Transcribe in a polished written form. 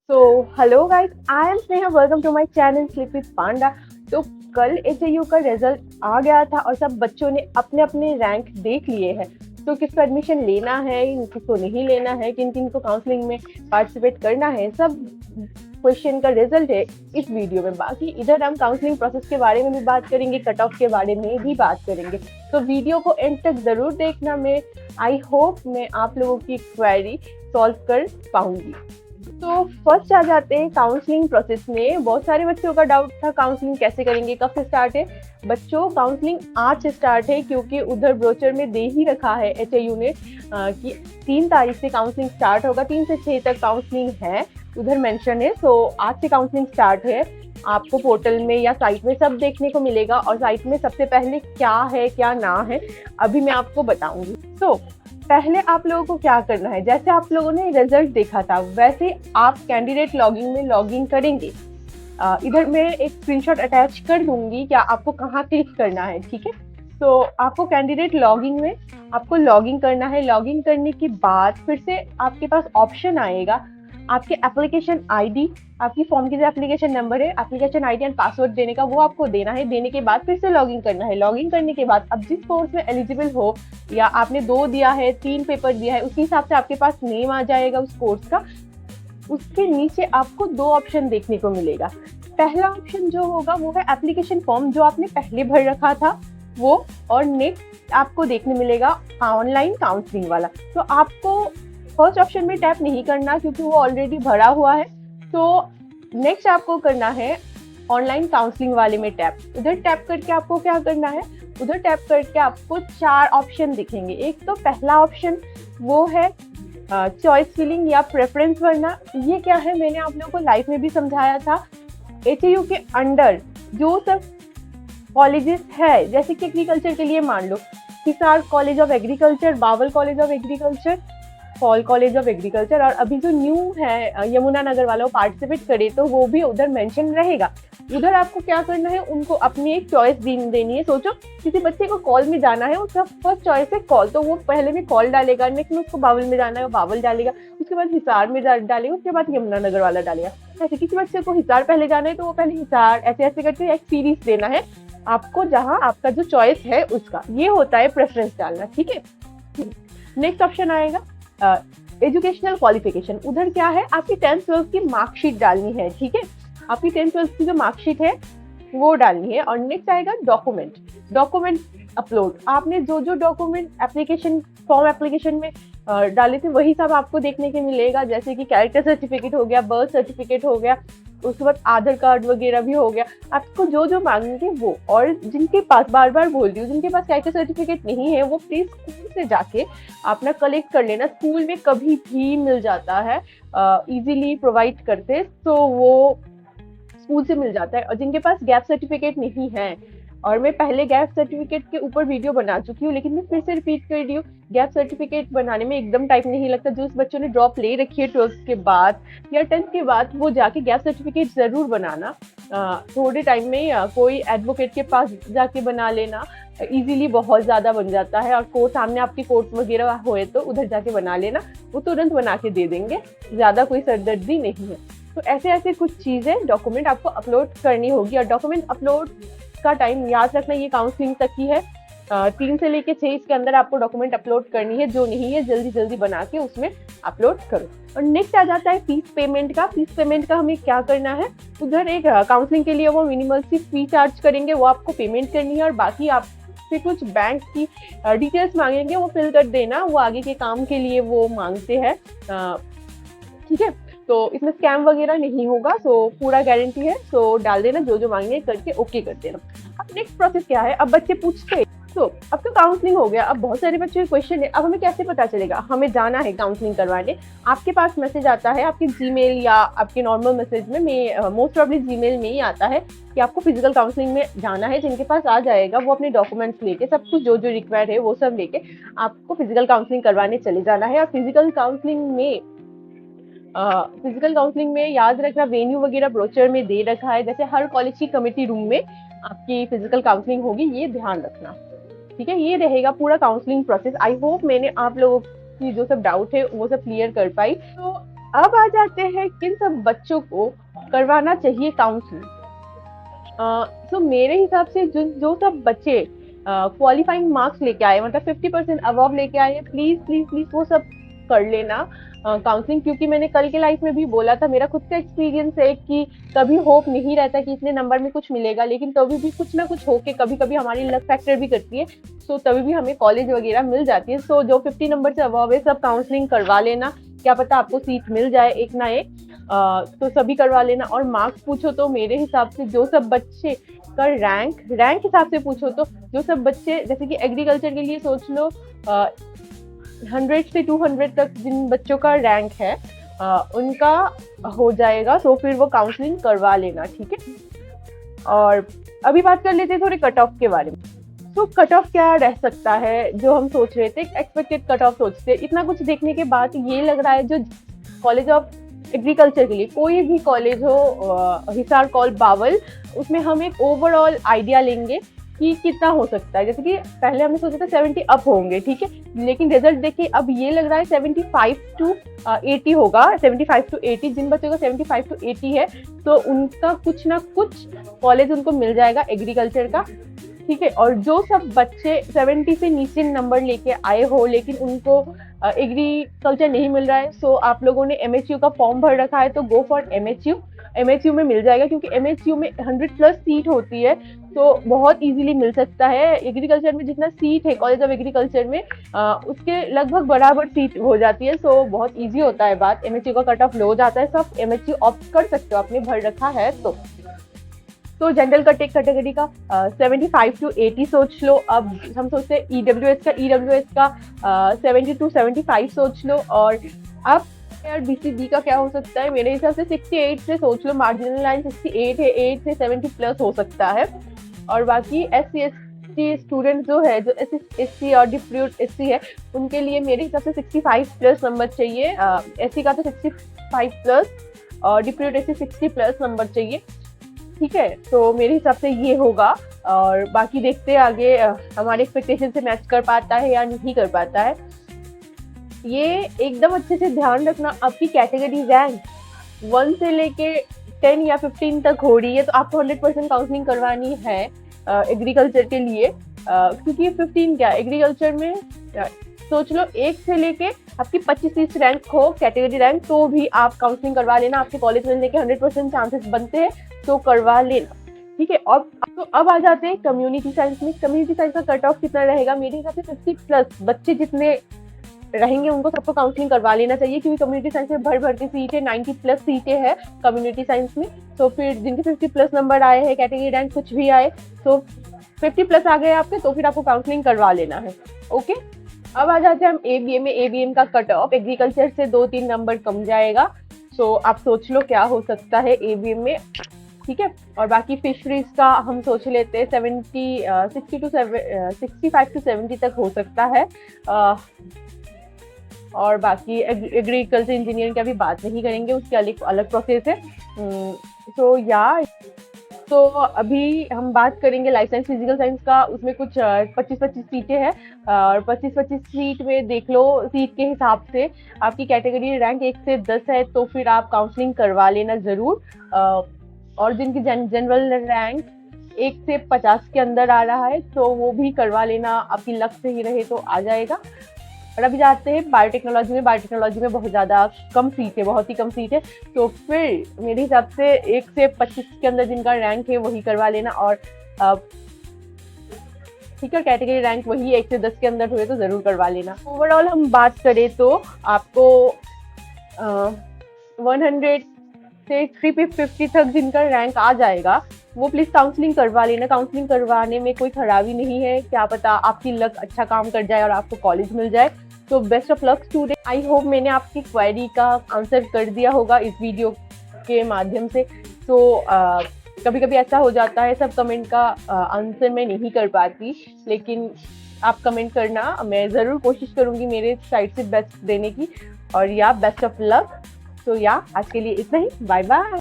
So hello guys, I am Sneha. Welcome to my channel sleep with Panda. तो कल HU का result आ गया था और सब बच्चों ने अपने अपने रैंक देख लिए हैं। तो किसको एडमिशन लेना है, किसको नहीं लेना है, किन किन को काउंसलिंग में पार्टिसिपेट करना है, सब क्वेश्चन का रिजल्ट है इस वीडियो में। बाकी इधर हम काउंसलिंग प्रोसेस के बारे में भी बात करेंगे, कट ऑफ के बारे में भी बात करेंगे। तो वीडियो को एंड तक जरूर देखना। मैं आई होप मैं आप लोगों की क्वेरी सॉल्व कर पाऊंगी। तो फर्स्ट आ जाते हैं काउंसलिंग प्रोसेस में। बहुत सारे बच्चों का डाउट था काउंसलिंग कैसे करेंगे, कब से स्टार्ट है। बच्चों, काउंसलिंग आज से स्टार्ट है, क्योंकि उधर ब्रोचर में दे ही रखा है एचयू ने कि 3 तारीख से काउंसलिंग स्टार्ट होगा। 3 से 6 तक काउंसलिंग है, उधर मेंशन है। सो आज से काउंसलिंग स्टार्ट है। आपको पोर्टल में या साइट में सब देखने को मिलेगा, और साइट में सबसे पहले क्या है क्या ना है अभी मैं आपको बताऊंगी। तो पहले आप लोगों को क्या करना है, जैसे आप लोगों ने रिजल्ट देखा था वैसे आप कैंडिडेट लॉगिन में लॉगिन करेंगे। इधर मैं एक स्क्रीनशॉट अटैच कर दूंगी, क्या आपको कहाँ क्लिक करना है, ठीक है। तो आपको कैंडिडेट लॉगिन में आपको लॉगिन करना है। लॉगिन करने के बाद फिर से आपके पास ऑप्शन आएगा, आपके एप्लीकेशन आईडी, आपकी फॉर्म की जो एप्लीकेशन नंबर है, एप्लीकेशन आईडी एंड पासवर्ड देने का वो आपको देना है। देने के बाद फिर से लॉगिन करना है। लॉगिन करने के बाद अब जिस कोर्स में एलिजिबल हो, या आपने 2 दिया है, 3 पेपर दिया है, उसी हिसाब से आपके पास नेम आ जाएगा उस कोर्स का। उसके नीचे आपको 2 ऑप्शन देखने को मिलेगा। पहला ऑप्शन जो होगा वो है एप्लीकेशन फॉर्म, जो आपने पहले भर रखा था वो, और नेक्स्ट आपको देखने मिलेगा ऑनलाइन काउंसलिंग वाला। तो आपको फर्स्ट ऑप्शन में टैप नहीं करना, क्योंकि वो ऑलरेडी भरा हुआ है। तो नेक्स्ट आपको करना है ऑनलाइन काउंसलिंग वाले में टैप। उधर टैप करके आपको क्या करना है, उधर टैप करके आपको 4 ऑप्शन दिखेंगे। एक तो पहला ऑप्शन वो है चॉइस फिलिंग या प्रेफरेंस भरना। ये क्या है, मैंने आप लोगों को लाइव में भी समझाया था। एचयू के अंडर जो सब कॉलेजेस है, जैसे कि एग्रीकल्चर के लिए मान लो Hisar college of agriculture, Bawal college of agriculture, फॉल कॉलेज ऑफ एग्रीकल्चर, और अभी जो न्यू है यमुना नगर वाला वो पार्टिसिपेट करे तो वो भी उधर मेंशन रहेगा। उधर आपको क्या करना है, उनको अपनी एक चॉइस देनी है। सोचो किसी बच्चे को कॉल में जाना है, उसका फर्स्ट चॉइस है कॉल, तो वो पहले में कॉल डालेगा। नेक्स्ट में उसको बावल में जाना है, वो बावल डालेगा। उसके बाद हिसार में डालेगा, उसके बाद यमुना नगर वाला डालेगा। ऐसे किसी बच्चे को हिसार पहले जाना है तो वो पहले हिसार, ऐसे ऐसे करके एक सीरीज देना है आपको, जहाँ आपका जो चॉइस है उसका। ये होता है प्रेफरेंस डालना, ठीक है। नेक्स्ट ऑप्शन आएगा एजुकेशनल क्वालिफिकेशन। उधर क्या है, आपकी 10th 12th की मार्कशीट डालनी है, ठीक है। आपकी 10th 12th की जो मार्कशीट है वो डालनी है। और नेक्स्ट आएगा डॉक्यूमेंट अपलोड। आपने जो जो डॉक्यूमेंट एप्लीकेशन फॉर्म एप्लीकेशन में डाले थे वही सब आपको देखने के मिलेगा। जैसे कि कैरेक्टर सर्टिफिकेट हो गया, बर्थ सर्टिफिकेट हो गया, उसके बाद आधार कार्ड वगैरह भी हो गया। आपको जो जो मांगेंगे वो। और जिनके पास, बार बार बोल रही हूँ, जिनके पास कैरेक्टर सर्टिफिकेट नहीं है वो प्लीज स्कूल से जाके अपना कलेक्ट कर लेना। स्कूल में कभी भी मिल जाता है, इजीली प्रोवाइड करते, तो वो स्कूल से मिल जाता है। और जिनके पास गैप सर्टिफिकेट नहीं है, और मैं पहले गैप सर्टिफिकेट के ऊपर वीडियो बना चुकी हूँ, लेकिन मैं फिर से रिपीट कर रही हूँ, गैप सर्टिफिकेट बनाने में एकदम टाइम नहीं लगता। जो उस बच्चों ने ड्रॉप ले रखी है 12th के बाद या 10th के बाद, वो जाके गैप सर्टिफिकेट जरूर बनाना। थोड़े टाइम में कोई एडवोकेट के पास जाके बना लेना, इजीली बहुत ज्यादा बन जाता है। और कोर्ट सामने आपकी कोर्ट वगैरह होए तो उधर जाके बना लेना, वो तुरंत बना के दे देंगे, ज्यादा कोई सरदर्दी नहीं है। तो ऐसे ऐसे कुछ चीजें डॉक्यूमेंट आपको अपलोड करनी होगी। और डॉक्यूमेंट अपलोड का टाइम याद रखना, ये काउंसलिंग तक ही है। 3 से लेके 6 इसके अंदर आपको डॉक्यूमेंट अपलोड करनी है। जो नहीं है जल्दी जल्दी बना के उसमें अपलोड करो। और नेक्स्ट आ जाता है फीस पेमेंट का। फीस पेमेंट का हमें क्या करना है, उधर एक काउंसलिंग के लिए वो मिनिमल सी फी चार्ज करेंगे, वो आपको पेमेंट करनी है। और बाकी आपसे कुछ बैंक की डिटेल्स मांगेंगे, वो फिल कर देना, वो आगे के काम के लिए वो मांगते हैं, ठीक है। तो इसमें स्कैम वगैरह नहीं होगा, सो पूरा गारंटी है। सो डाल देना, जो जो मांगने करके ओके कर देना। अब नेक्स्ट प्रोसेस क्या है, अब बच्चे पूछते हैं तो अब तो काउंसलिंग हो गया। अब बहुत सारे बच्चों के क्वेश्चन है, अब हमें कैसे पता चलेगा, हमें जाना है काउंसलिंग करवाने। आपके पास मैसेज आता है आपके जीमेल या आपके नॉर्मल मैसेज में, मोस्ट प्रॉब्ली जीमेल में ही आता है कि आपको फिजिकल काउंसलिंग में जाना है। जिनके पास आ जाएगा वो अपने डॉक्यूमेंट्स लेके, सब कुछ जो जो रिक्वायर्ड है वो सब लेके आपको फिजिकल काउंसलिंग करवाने चले जाना है। और फिजिकल काउंसलिंग में याद रखना, वेन्यू वगैरह ब्रोचर में दे रखा है। जैसे हर कॉलेज की कमेटी रूम में आपकी फिजिकल काउंसलिंग होगी, ये ध्यान रखना, ठीक है। ये रहेगा पूरा काउंसलिंग प्रोसेस। आई होप मैंने आप लोगों की जो सब डाउट है वो सब क्लियर कर पाई। तो अब आ जाते हैं किन सब बच्चों को करवाना चाहिए काउंसलिंग। तो मेरे हिसाब से जो जो सब बच्चे क्वालिफाइंग मार्क्स लेके आए, मतलब 50% अबव लेके आए, प्लीज प्लीज प्लीज वो सब कर लेना काउंसलिंग। क्योंकि मैंने कल के लाइफ में भी बोला था, मेरा खुद का एक्सपीरियंस है कि कभी होप नहीं रहता कि इतने नंबर में कुछ मिलेगा, लेकिन कभी भी कुछ ना कुछ होके कभी कभी हमारी लक फैक्टर भी करती है, तो तभी भी हमें कॉलेज वगैरह मिल जाती है। सो जो 50 नंबर से अबव है सब काउंसलिंग करवा लेना, क्या पता आपको सीट मिल जाए एक ना एक। तो सभी करवा लेना। और मार्क्स पूछो तो मेरे हिसाब से जो सब बच्चे का रैंक हिसाब से पूछो तो जो सब बच्चे, जैसे कि एग्रीकल्चर के लिए सोच लो 100 से 200 तक जिन बच्चों का रैंक है उनका हो जाएगा, तो फिर वो काउंसलिंग करवा लेना, ठीक है। और अभी बात कर लेते हैं थोड़े कट ऑफ के बारे में। तो कट ऑफ क्या रह सकता है जो हम सोच रहे थे, एक्सपेक्टेड कट ऑफ सोचते, इतना कुछ देखने के बाद ये लग रहा है जो कॉलेज ऑफ एग्रीकल्चर के लिए कोई भी कॉलेज हो, हिसार कॉल बावल, उसमें हम एक ओवरऑल आइडिया लेंगे कि कितना हो सकता है। जैसे कि पहले हमने सोचा था 70 अप होंगे, ठीक है, लेकिन रिजल्ट देखिए अब ये लग रहा है 75 टू 80 होगा। 75 टू 80, जिन बच्चों का 75 टू 80 है तो उनका कुछ ना कुछ कॉलेज उनको मिल जाएगा एग्रीकल्चर का, ठीक है। और जो सब बच्चे 70 से नीचे नंबर लेके आए हो लेकिन उनको एग्रीकल्चर नहीं मिल रहा है, सो आप लोगों ने एमएचयू का फॉर्म भर रखा है तो गो फॉर एमएचयू में मिल जाएगा, क्योंकि एमएचयू में 100 प्लस सीट होती है, तो बहुत इजीली मिल सकता है। एग्रीकल्चर में जितना सीट है कॉलेज ऑफ एग्रीकल्चर में उसके लगभग बराबर सीट हो जाती है, सो बहुत इजी होता है बात। एमएचयू का कट ऑफ लो जाता है, सब एमएचयू ऑप्ट कर सकते हो, आपने भर रखा है तो जनरल का टेक कैटेगरी का 75 टू 80 सोच लो। अब हम सोचते हैं ईडब्ल्यूएस का 70 टू 75 सोच लो। और अब यार बीसीबी का क्या हो सकता है, मेरे हिसाब से 68 से सोच लो, मार्जिनल लाइन 68 है, 8 से 70 प्लस हो सकता है। और बाकी SC ST स्टूडेंट जो है, जो SC और डिप्यूट SC है, उनके लिए मेरे हिसाब से 65 प्लस नंबर चाहिए। SC का तो 65 प्लस और डिप्यूट SC 60 प्लस नंबर चाहिए, ठीक है। तो मेरे हिसाब से ये होगा, और बाकी देखते हैं आगे हमारे एक्सपेक्टेशन से मैच कर पाता है या नहीं कर पाता है। ये एकदम अच्छे से ध्यान रखना, आपकी कैटेगरी रैंक 1 से लेके 10 या 15 तक हो रही है तो आपको 100% काउंसलिंग करवानी है एग्रीकल्चर के लिए, क्योंकि 15 क्या एग्रीकल्चर में सोच लो 1 से लेके आपकी 25-30 रैंक हो कैटेगरी रैंक, तो भी आप काउंसलिंग करवा लेना, आपके कॉलेज मिलने के 100% चांसेस बनते हैं, तो करवा लेना, ठीक है। और तो अब आ जाते हैं कम्युनिटी साइंस में। कम्युनिटी साइंस का कट ऑफ कितना रहेगा, मेरे हिसाब से 50 प्लस बच्चे जितने रहेंगे उनको सबको काउंसलिंग करवा लेना चाहिए, क्योंकि कम्युनिटी साइंस में भर भर की सीटें, 90 प्लस सीटें हैं कम्युनिटी साइंस में। तो फिर जिनके 50 प्लस नंबर आए हैं, कैटेगरी रैंक कुछ भी आए, तो 50 प्लस आ गए आपके, तो फिर आपको काउंसलिंग करवा लेना है, ओके। अब आ जाते हैं हम ABM में। ABM का कट ऑफ एग्रीकल्चर से 2-3 नंबर कम जाएगा, तो आप सोच लो क्या हो सकता है ABM में, ठीक है। और बाकी फिशरीज का हम सोच लेते हैं 65 टू 70 तक हो सकता है। और बाकी एग्रीकल्चर इंजीनियरिंग की अभी बात नहीं करेंगे, उसकी अलग प्रोसेस है। तो अभी हम बात करेंगे लाइफ साइंस फिजिकल साइंस का। उसमें कुछ 25-25 सीटें हैं, और 25-25 सीट में देख लो सीट के हिसाब से आपकी कैटेगरी रैंक 1 से 10 है, तो फिर आप काउंसलिंग करवा लेना ज़रूर। और जिनकी जनरल रैंक 1 से 50 के अंदर आ रहा है तो वो भी करवा लेना, आपकी लक सही रहे तो आ जाएगा। और अभी जाते हैं बायोटेक्नोलॉजी में। बायोटेक्नोलॉजी में बहुत ज़्यादा कम सीट है, बहुत ही कम सीट है, तो फिर मेरे हिसाब से 1 से 25 के अंदर जिनका रैंक है वही करवा लेना। और ठीक है, कैटेगरी रैंक वही 1 से 10 के अंदर हुए तो ज़रूर करवा लेना। ओवरऑल हम बात करें तो आपको 100 से 350 तक जिनका रैंक आ जाएगा वो प्लीज़ काउंसलिंग करवा लेना। काउंसलिंग करवाने में कोई खराबी नहीं है, क्या पता आपकी लक अच्छा काम कर जाए और आपको कॉलेज मिल जाए। तो best of luck student. I hope मैंने आपकी क्वेरी का आंसर कर दिया होगा इस वीडियो के माध्यम से। तो कभी कभी ऐसा हो जाता है, सब कमेंट का आंसर मैं नहीं कर पाती, लेकिन आप कमेंट करना, मैं ज़रूर कोशिश करूँगी मेरे साइड से बेस्ट देने की। और या बेस्ट ऑफ लक। तो या आज के लिए इतना ही, बाय बाय।